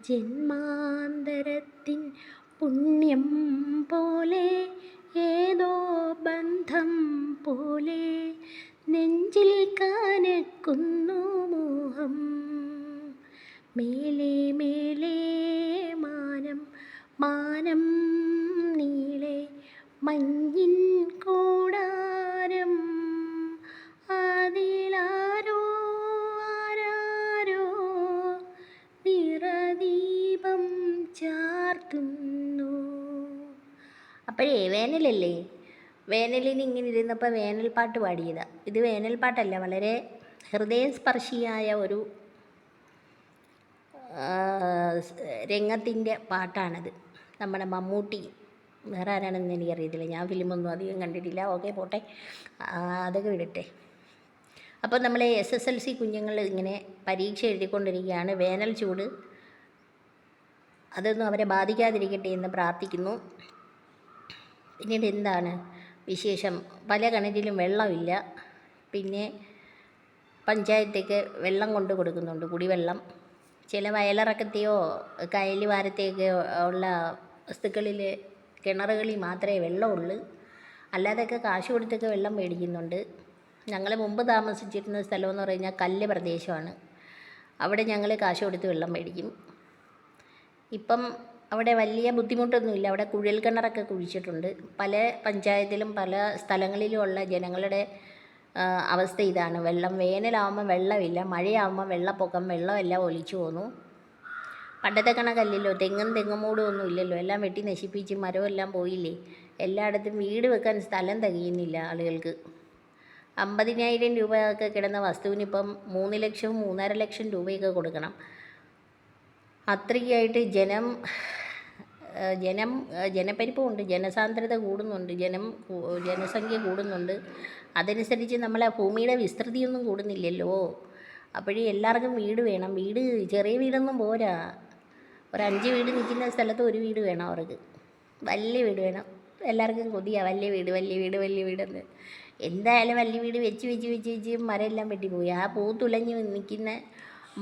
ജന്മാന്തരത്തിൻ പുണ്യം പോലെ ഏതോ ബന്ധം പോലെ നെഞ്ചിൽ കനക്കുന്നു മോഹം. മേലെ മേലെ മാനം മാനം നീളെ മഞ്ഞിൻ കൂടാരം അതിലാരോ ആരാരോ നിറദീപം ചാർത്തുന്നു. അപ്പോഴേ വേനലല്ലേ, വേനലിന് ഇങ്ങനെ ഇരുന്നപ്പോൾ വേനൽപ്പാട്ട് പാടിയതാണ്. ഇത് വേനൽപ്പാട്ടല്ല, വളരെ ഹൃദയസ്പർശിയായ ഒരു രംഗത്തിൻ്റെ പാട്ടാണത്. നമ്മുടെ മമ്മൂട്ടി, വേറെ ആരാണെന്ന് എനിക്കറിയത്തില്ല, ഞാൻ ഫിലിമൊന്നും അധികം കണ്ടിട്ടില്ല. ഓക്കെ പോട്ടെ, അതൊക്കെ വിടട്ടെ. അപ്പോൾ നമ്മളെ SSLC കുഞ്ഞുങ്ങൾ ഇങ്ങനെ പരീക്ഷ എഴുതിക്കൊണ്ടിരിക്കുകയാണ്. വേനൽ ചൂട് അതൊന്നും അവരെ ബാധിക്കാതിരിക്കട്ടെ എന്ന് പ്രാർത്ഥിക്കുന്നു. പിന്നീട് എന്താണ് വിശേഷം? പല കിണറ്റിലും വെള്ളമില്ല. പിന്നെ പഞ്ചായത്തേക്ക് വെള്ളം കൊണ്ട് കൊടുക്കുന്നുണ്ട്, കുടിവെള്ളം. ചില വയലിറക്കത്തെയോ കയൽ വാരത്തെയൊക്കെ ഉള്ള വസ്തുക്കളിൽ കിണറുകളിൽ മാത്രമേ വെള്ളമുള്ളൂ. അല്ലാതെയൊക്കെ കാശ് കൊടുത്തൊക്കെ വെള്ളം മേടിക്കുന്നുണ്ട്. ഞങ്ങൾ മുമ്പ് താമസിച്ചിരുന്ന സ്ഥലമെന്ന് പറഞ്ഞാൽ കല്ല് പ്രദേശമാണ്. അവിടെ ഞങ്ങൾ കാശ് കൊടുത്ത് വെള്ളം മേടിക്കും. ഇപ്പം അവിടെ വലിയ ബുദ്ധിമുട്ടൊന്നുമില്ല. അവിടെ കുഴൽ കിണറൊക്കെ കുഴിച്ചിട്ടുണ്ട്. പല പഞ്ചായത്തിലും പല സ്ഥലങ്ങളിലുമുള്ള ജനങ്ങളുടെ അവസ്ഥ ഇതാണ്. വെള്ളം വേനലാകുമ്പോൾ വെള്ളമില്ല, മഴയാകുമ്പോൾ വെള്ളപ്പൊക്കം, വെള്ളമെല്ലാം ഒലിച്ചു പോന്നു. പണ്ടത്തെ കണക്കല്ലല്ലോ, തെങ്ങും മൂടും ഒന്നും ഇല്ലല്ലോ, എല്ലാം വെട്ടി നശിപ്പിച്ച് മരമെല്ലാം പോയില്ലേ. എല്ലായിടത്തും വീട് വെക്കാൻ സ്ഥലം തികയുന്നില്ല ആളുകൾക്ക്. 50,000 രൂപയൊക്കെ കിടന്ന വസ്തുവിനിപ്പം 3 ലക്ഷം 3.5 ലക്ഷം രൂപയൊക്കെ കൊടുക്കണം. അത്രയ്ക്കായിട്ട് ജനപ്പെരുപ്പമുണ്ട്, ജനസാന്ദ്രത കൂടുന്നുണ്ട്, ജനസംഖ്യ കൂടുന്നുണ്ട്. അതനുസരിച്ച് നമ്മളെ ഭൂമിയുടെ വിസ്തൃതിയൊന്നും കൂടുന്നില്ലല്ലോ. അപ്പോഴേ എല്ലാവർക്കും വീട് വേണം. വീട് ചെറിയ വീടൊന്നും പോരാ. ഒരു 5 വീട് നിൽക്കുന്ന സ്ഥലത്ത് ഒരു വീട് വേണം അവർക്ക്. വലിയ വീട് വേണം. എല്ലാവർക്കും കൊതിയാണ് വലിയ വീട് വലിയ വീട് വലിയ വീടെന്ന്. എന്തായാലും വലിയ വീട് വെച്ച് മരമെല്ലാം വെട്ടിപ്പോയി. ആ പൂത്തുലഞ്ഞ് നിൽക്കുന്ന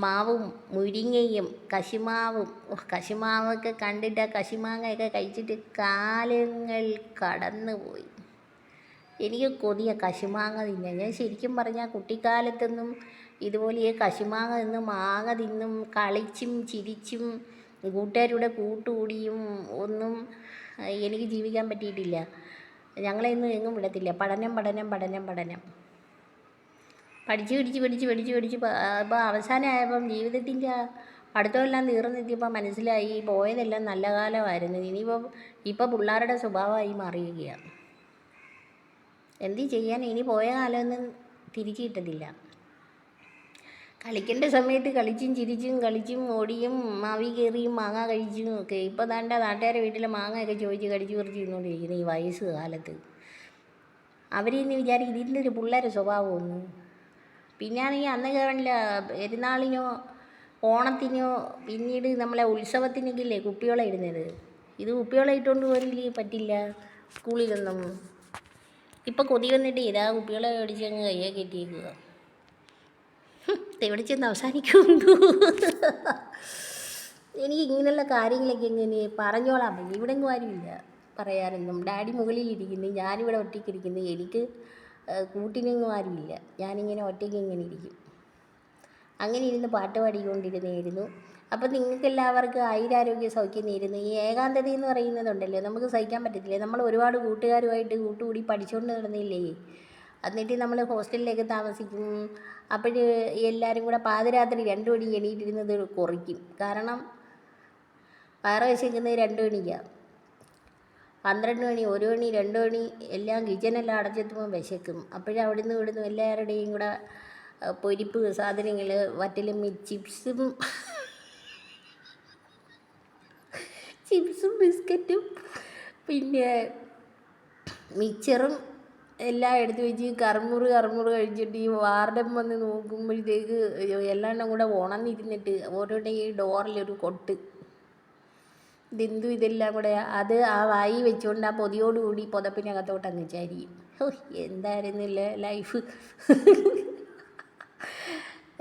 മാവും മുരിങ്ങയും കശുമാവും, കശുമാവൊക്കെ കണ്ടിട്ട് ആ കശുമാങ്ങയൊക്കെ കഴിച്ചിട്ട് കാലങ്ങൾ കടന്നു പോയി. എനിക്ക് കൊതിയാണ് കശുമാങ്ങ തിന്നാൻ. ഞാൻ ശരിക്കും പറഞ്ഞാൽ കുട്ടിക്കാലത്തൊന്നും ഇതുപോലെ ഈ കശുമാങ്ങ തിന്നും മാങ്ങ തിന്നും കളിച്ചും ചിരിച്ചും കൂട്ടുകാരുടെ കൂട്ടുകൂടിയും ഒന്നും എനിക്ക് ജീവിക്കാൻ പറ്റിയിട്ടില്ല. ഞങ്ങളെയൊന്നും എങ്ങും വിടത്തില്ല. പഠനം പഠനം പഠനം പഠനം പഠിച്ച് ഇപ്പോൾ അവസാനമായപ്പം ജീവിതത്തിൻ്റെ പഠിത്തമെല്ലാം തീർന്നെത്തിയപ്പോൾ മനസ്സിലായി പോയതെല്ലാം നല്ല കാലമായിരുന്നു. ഇപ്പോൾ പിള്ളേരുടെ സ്വഭാവമായി മാറിയിരിക്കുകയാണ്. എന്ത് ചെയ്യാൻ, ഇനി പോയ കാലമൊന്നും തിരിച്ചു കിട്ടത്തില്ല. കളിക്കേണ്ട സമയത്ത് കളിച്ചും ചിരിച്ചും കളിച്ചും ഓടിയും മാവി കയറിയും മാങ്ങ കഴിച്ചും ഒക്കെ. ഇപ്പോൾ ദാണ്ട നാട്ടുകാരെ വീട്ടിലെ മാങ്ങയൊക്കെ ചോദിച്ച് കടിച്ചു പറിച്ച് തിന്നുകൊണ്ടിരിക്കുന്നു ഈ വയസ്സ് കാലത്ത്. അവരിന്ന് വിചാരിക്കും ഇതിൻ്റെ ഒരു പിള്ളേരെ സ്വഭാവമൊന്നും. പിന്നെയാണെങ്കിൽ അന്ന് കാണില്ല, പെരുന്നാളിനോ ഓണത്തിനോ പിന്നീട് നമ്മളെ ഉത്സവത്തിനൊക്കെയില്ലേ കുപ്പിയോളം ഇടുന്നത്. ഇത് കുപ്പിയോളം ഇട്ടുകൊണ്ട് പോരില്ലേ, പറ്റില്ല സ്കൂളിലൊന്നും. ഇപ്പം കൊതി വന്നിട്ട് ഇതാ കുപ്പിയോളം മേടിച്ച് അങ്ങ് കയ്യെ കയറ്റിയേക്കുക. എവിടെ ചെന്ന് അവസാനിക്കുന്നു. എനിക്ക് ഇങ്ങനെയുള്ള കാര്യങ്ങളൊക്കെ ഇങ്ങനെ പറഞ്ഞോളാം. ഇവിടെ എങ്ങും ആരുമില്ല പറയാനൊന്നും. ഡാഡി മുകളിലിരിക്കുന്നു, ഞാനിവിടെ ഒറ്റയ്ക്കിരിക്കുന്നു. എനിക്ക് കൂട്ടിനെങ്ങും ആരുമില്ല. ഞാനിങ്ങനെ ഒറ്റയ്ക്ക് ഇങ്ങനെ ഇരിക്കും. അങ്ങനെ ഇരുന്ന് പാട്ട് പാടിക്കൊണ്ടിരുന്നായിരുന്നു. അപ്പം നിങ്ങൾക്കെല്ലാവർക്കും ആയുരാരോഗ്യ സൗഖ്യം നേരുന്നു. ഈ ഏകാന്തത എന്ന് പറയുന്നതുണ്ടല്ലോ, നമുക്ക് സഹിക്കാൻ പറ്റത്തില്ല. നമ്മൾ ഒരുപാട് കൂട്ടുകാരുമായിട്ട് കൂട്ടുകൂടി പഠിച്ചുകൊണ്ട് നടന്നില്ലേ. എന്നിട്ട് നമ്മൾ ഹോസ്റ്റലിലേക്ക് താമസിക്കും. അപ്പോൾ എല്ലാവരും കൂടെ പാതിരാത്രി 2 മണി എണീറ്റിരുന്നത് കുറയ്ക്കും. കാരണം വയറ് വിശക്കുന്നത് 2 മണിക്കാണ്. 12 മണി 1 മണി 2 മണി എല്ലാം കിച്ചനെല്ലാം അടച്ചെത്തുമ്പോൾ വിശക്കും. അപ്പോഴവിടുന്ന് ഇവിടുന്ന് എല്ലാവരുടെയും കൂടെ പൊരിപ്പ് സാധനങ്ങൾ, വറ്റലും ചിപ്സും ബിസ്ക്കറ്റും പിന്നെ മിക്സറും എല്ലാം എടുത്ത് വെച്ച് കറുമുറ് കഴിച്ചിട്ട് ഈ വാർഡൻ വന്ന് നോക്കുമ്പോഴത്തേക്ക് എല്ലാം കൂടെ ഉണർന്നിരുന്നിട്ട് ഓരോരുടെ ഈ ഡോറിലൊരു കൊട്ട്. ഇതെല്ലാം കൂടെ അത് ആ വായി വെച്ചുകൊണ്ട് ആ പൊതിയോടുകൂടി പുതപ്പിനകത്തോട്ട് അങ്ങ് ചരിയും. എന്തായിരുന്നില്ലേ ലൈഫ്.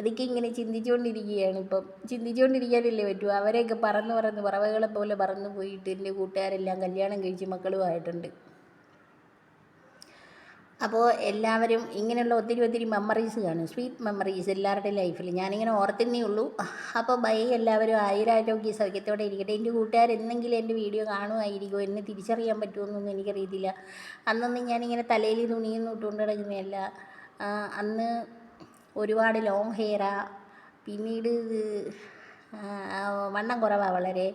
അതൊക്കെ ഇങ്ങനെ ചിന്തിച്ചുകൊണ്ടിരിക്കുകയാണ് ഇപ്പം. ചിന്തിച്ചുകൊണ്ടിരിക്കാനല്ലേ പറ്റൂ. അവരെയൊക്കെ പറന്ന് പറവകളെ പോലെ പറന്നു പോയിട്ട് എൻ്റെ കൂട്ടുകാരെല്ലാം കല്യാണം കഴിച്ച് മക്കളുമായിട്ടുണ്ട്. അപ്പോൾ എല്ലാവരും ഇങ്ങനെയുള്ള ഒത്തിരി മെമ്മറീസ് കാണും, സ്വീറ്റ് മെമ്മറീസ് എല്ലാവരുടെയും ലൈഫിൽ. ഞാനിങ്ങനെ ഓർത്തുന്നേ ഉള്ളൂ. അപ്പോൾ ബൈ, എല്ലാവരും ആയുരാരോഗ്യ സൗഖ്യത്തോടെ ഇരിക്കട്ടെ. എൻ്റെ കൂട്ടുകാരെന്തെങ്കിലും എൻ്റെ വീഡിയോ കാണുമായിരിക്കുമോ, എന്നെ തിരിച്ചറിയാൻ പറ്റുമെന്നൊന്നും എനിക്കറിയത്തില്ല. അന്നൊന്നും ഞാനിങ്ങനെ തലയിൽ തുണിയൊന്നും ഇട്ടുകൊണ്ട് നടക്കുന്നതല്ല. അന്ന് ഒരുപാട് ലോങ് ഹെയറാ. പിന്നീട് വണ്ണം കുറവാണ് വളരെ.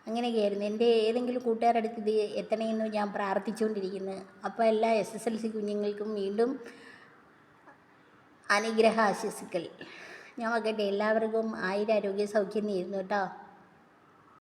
അങ്ങനെയൊക്കെയായിരുന്നു. എൻ്റെ ഏതെങ്കിലും കൂട്ടുകാരുടെ അടുത്ത് ഇത് എത്തണമെന്ന് ഞാൻ പ്രാർത്ഥിച്ചുകൊണ്ടിരിക്കുന്നു. അപ്പോൾ എല്ലാ SSLC കുഞ്ഞുങ്ങൾക്കും വീണ്ടും അനുഗ്രഹ ആശംസകൾ. ഞാൻ വയ്ക്കട്ടെ. എല്ലാവർക്കും ആയുരാരോഗ്യ സൗഖ്യം നേരുന്നു കേട്ടോ.